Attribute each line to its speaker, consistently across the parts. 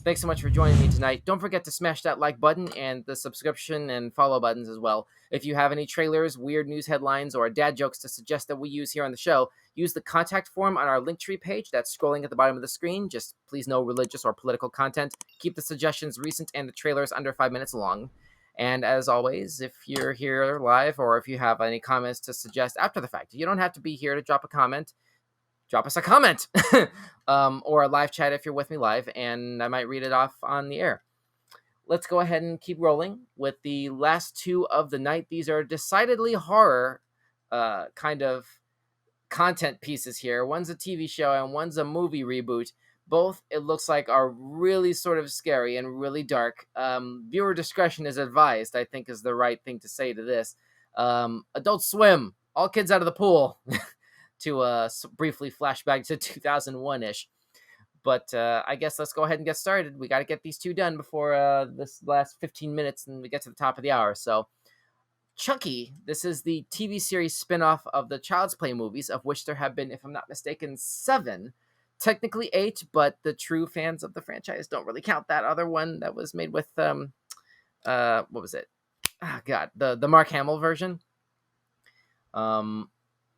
Speaker 1: Thanks so much for joining me tonight. Don't forget to smash that like button and the subscription and follow buttons as well. If you have any trailers, weird news headlines, or dad jokes to suggest that we use here on the show, use the contact form on our Linktree page that's scrolling at the bottom of the screen. Just please no religious or political content. Keep the suggestions recent and the trailers under 5 minutes long. And as always, if you're here live or if you have any comments to suggest after the fact, you don't have to be here to drop a comment. Drop us a comment or a live chat if you're with me live, and I might read it off on the air. Let's go ahead and keep rolling with the last two of the night. These are decidedly horror kind of content pieces here. One's a TV show and one's a movie reboot. Both, it looks like, are really sort of scary and really dark. Viewer discretion is advised, I think, is the right thing to say to this. Adult Swim, all kids out of the pool. To briefly flash back to 2001-ish. But I guess let's go ahead and get started. We got to get these two done before this last 15 minutes and we get to the top of the hour. So Chucky, this is the TV series spinoff of the Child's Play movies, of which there have been, if I'm not mistaken, 7. Technically 8, but the true fans of the franchise don't really count that other one that was made with, what was it? Oh, God, the Mark Hamill version.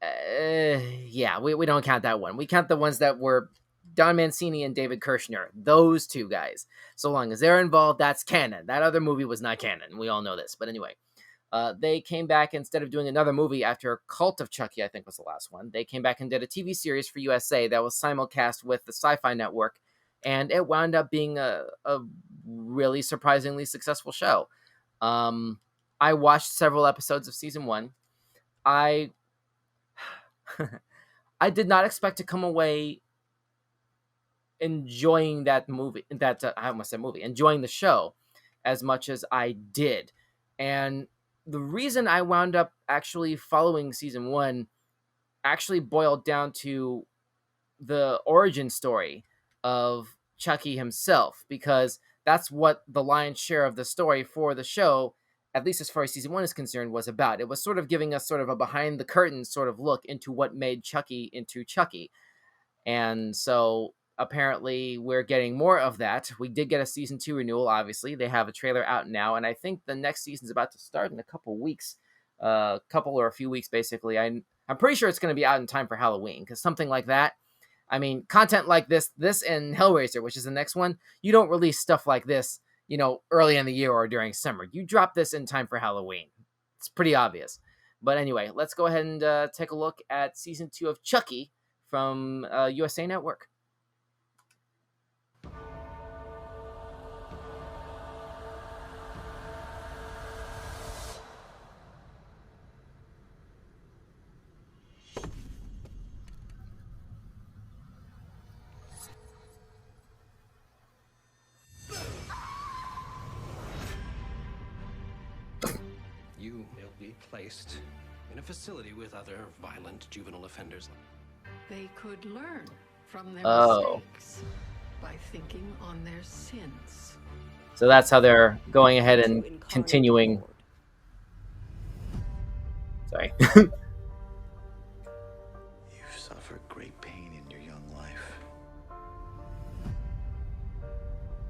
Speaker 1: Yeah, we don't count that one. We count the ones that were Don Mancini and David Kirshner. Those two guys. So long as they're involved, that's canon. That other movie was not canon. We all know this. But anyway, they came back instead of doing another movie after Cult of Chucky, I think was the last one. They came back and did a TV series for USA that was simulcast with the SYFY network. And it wound up being a really surprisingly successful show. I watched several episodes of season 1. I did not expect to come away enjoying that movie, enjoying the show as much as I did. And the reason I wound up actually following season 1 actually boiled down to the origin story of Chucky himself, because that's what the lion's share of the story for the show, at least as far as season 1 is concerned, was about. It was sort of giving us sort of a behind the curtain sort of look into what made Chucky into Chucky. And so apparently we're getting more of that. We did get a season 2 renewal, obviously. They have a trailer out now, and I think the next season's about to start in a couple weeks. A few weeks, basically. I'm pretty sure it's going to be out in time for Halloween, because something like that, I mean, content like this and Hellraiser, which is the next one, you don't release stuff like this, early in the year or during summer. You drop this in time for Halloween. It's pretty obvious. But anyway, let's go ahead and take a look at season 2 of Chucky from USA Network.
Speaker 2: You will be placed in a facility with other violent juvenile offenders.
Speaker 3: They could learn from their mistakes by thinking on their sins.
Speaker 1: So that's how they're going ahead and continuing. Sorry.
Speaker 4: You've suffered great pain in your young life.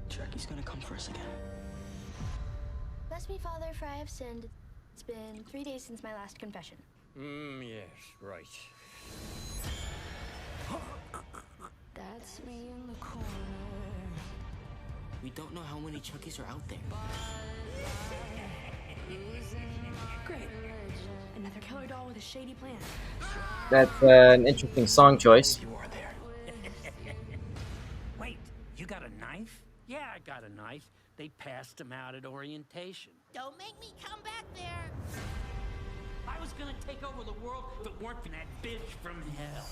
Speaker 5: Chucky's gonna come for us again.
Speaker 6: Bless me, Father, for I have sinned. It's been 3 days since my last confession.
Speaker 2: Yes, right.
Speaker 6: That's me in the corner.
Speaker 5: We don't know how many Chuckies are out there.
Speaker 3: Great. Another killer doll with a shady plan.
Speaker 1: That's an interesting song choice.
Speaker 4: You are there.
Speaker 7: Wait, you got a knife? Yeah, I got a knife. They passed them out at orientation.
Speaker 8: Don't make me come back there.
Speaker 7: I was gonna take over the world if it weren't for that bitch from hell.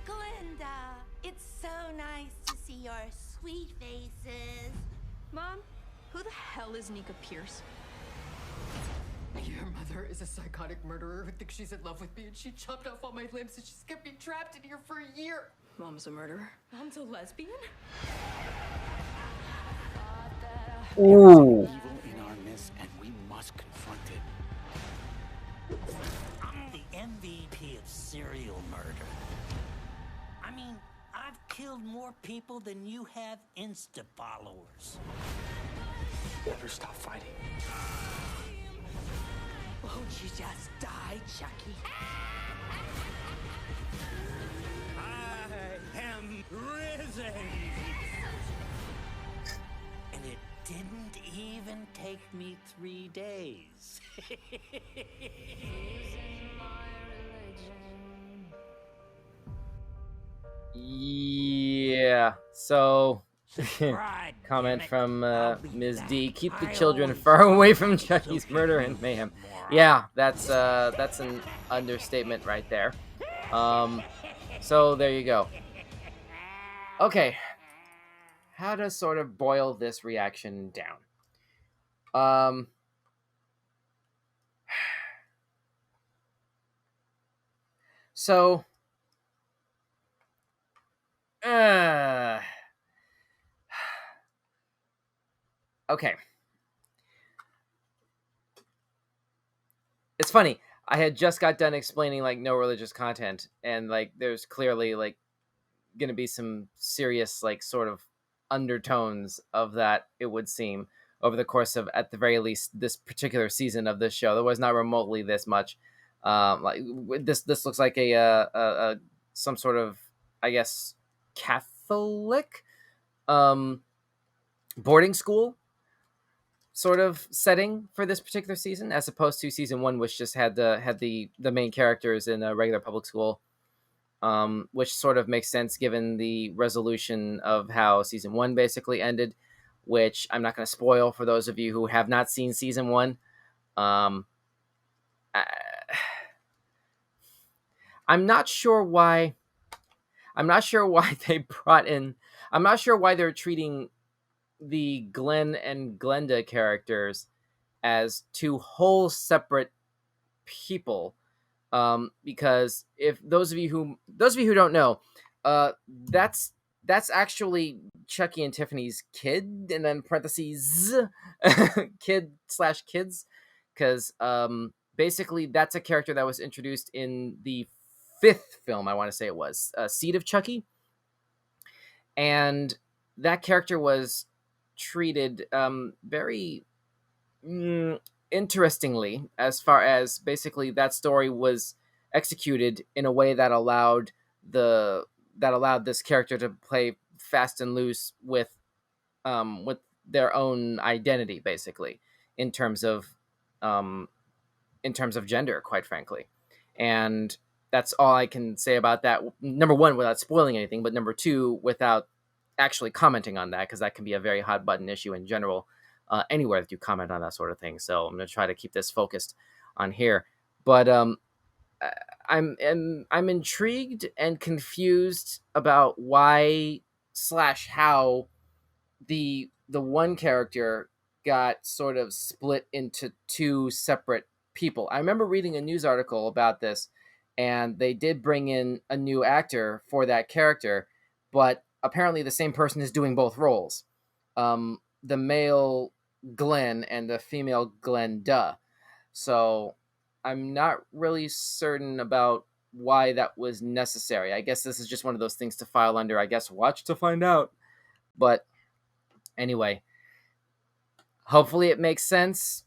Speaker 8: Glinda, it's so nice to see your sweet faces.
Speaker 3: Mom, who the hell is Nika Pierce? Your mother is a psychotic murderer who thinks she's in love with me, and she chopped off all my limbs and she's kept me trapped in here for a year. Mom's a murderer. Mom's a lesbian?
Speaker 1: Ooh.
Speaker 2: Evil in our midst, and we must confront it.
Speaker 7: I'm the MVP of serial murder. I mean, I've killed more people than you have Insta followers.
Speaker 4: Never stop fighting.
Speaker 8: Won't you just die, Chucky?
Speaker 7: I am risen! And it didn't even take me 3 days.
Speaker 1: Yeah. So,
Speaker 7: Subscribe,
Speaker 1: comment
Speaker 7: damn it.
Speaker 1: from
Speaker 7: I'll be
Speaker 1: Ms.
Speaker 7: back.
Speaker 1: D. Keep the
Speaker 7: I
Speaker 1: children
Speaker 7: always
Speaker 1: far away
Speaker 7: keep
Speaker 1: from
Speaker 7: the
Speaker 1: Chucky's
Speaker 7: social
Speaker 1: murder and
Speaker 7: news,
Speaker 1: mayhem.
Speaker 7: moron.
Speaker 1: Yeah, that's an understatement right there. So there you go. Okay, how to sort of boil this reaction down. So, okay. It's funny. I had just got done explaining like no religious content, and like there's clearly like going to be some serious like sort of undertones of that, it would seem, over the course of, at the very least, this particular season of this show. There was not remotely this much. Like this looks like a some sort of, I guess, Catholic boarding school sort of setting for this particular season, as opposed to season 1, which just had the main characters in a regular public school. Which sort of makes sense given the resolution of how season 1 basically ended, which I'm not going to spoil for those of you who have not seen season 1. I'm not sure why. I'm not sure why they brought in. I'm not sure why they're treating the Glenn and Glenda characters as two whole separate people. Because if those of you who don't know, that's actually Chucky and Tiffany's kid, and then parentheses kid/kids, because basically that's a character that was introduced in the 5th film, I want to say it was, Seed of Chucky, and that character was treated very interestingly, as far as basically that story was executed in a way that allowed this character to play fast and loose with their own identity, basically, in terms of gender, quite frankly. And that's all I can say about that. Number 1, without spoiling anything, but number 2, without actually commenting on that, because that can be a very hot button issue in general, anywhere that you comment on that sort of thing. So I'm going to try to keep this focused on here. But I'm intrigued and confused about why / how the one character got sort of split into 2 separate people. I remember reading a news article about this, and they did bring in a new actor for that character, but apparently the same person is doing both roles. The male Glenn and the female Glenda. So I'm not really certain about why that was necessary. I guess this is just one of those things to file under, I guess, watch to find out. But anyway, hopefully it makes sense.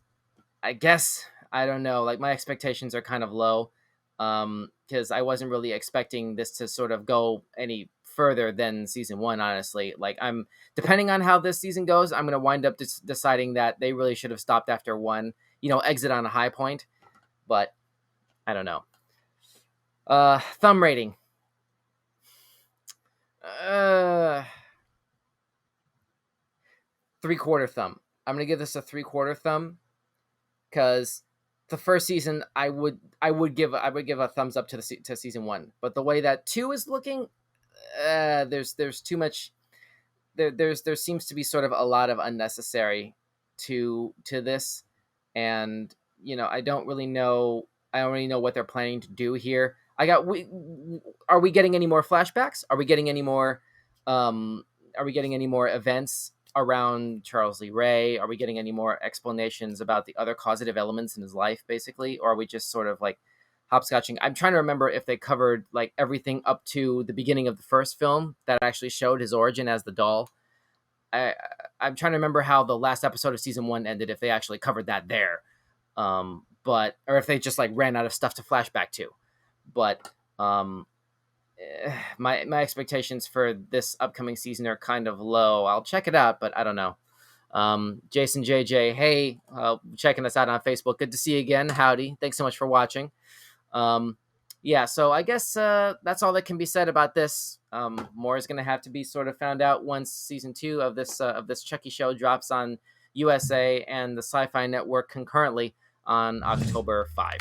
Speaker 1: I guess, I don't know, like my expectations are kind of low, because I wasn't really expecting this to sort of go any further than season 1, honestly. Like, I'm, depending on how this season goes, I'm going to wind up deciding that they really should have stopped after 1, exit on a high point. But I don't know. Thumb rating. 3/4 thumb. I'm going to give this a 3/4 thumb, because the first season I would give a thumbs up to season 1, but the way that 2 is looking, there's too much. There seems to be sort of a lot of unnecessary to this, and I don't really know what they're planning to do here. Are we getting any more flashbacks? Are we getting any more events around Charles Lee Ray? Are we getting any more explanations about the other causative elements in his life, basically? Or are we just sort of like hopscotching. I'm trying to remember if they covered like everything up to the beginning of the first film that actually showed his origin as the doll. I I'm trying to remember how the last episode of season 1 ended, if they actually covered that there. But or if they just like ran out of stuff to flashback to. But my expectations for this upcoming season are kind of low. I'll check it out, but I don't know. Jason JJ, hey, checking us out on Facebook. Good to see you again. Howdy. Thanks so much for watching. Yeah, so I guess that's all that can be said about this. More is going to have to be sort of found out once season 2 of this Chucky show drops on USA and the SYFY network concurrently on October 5.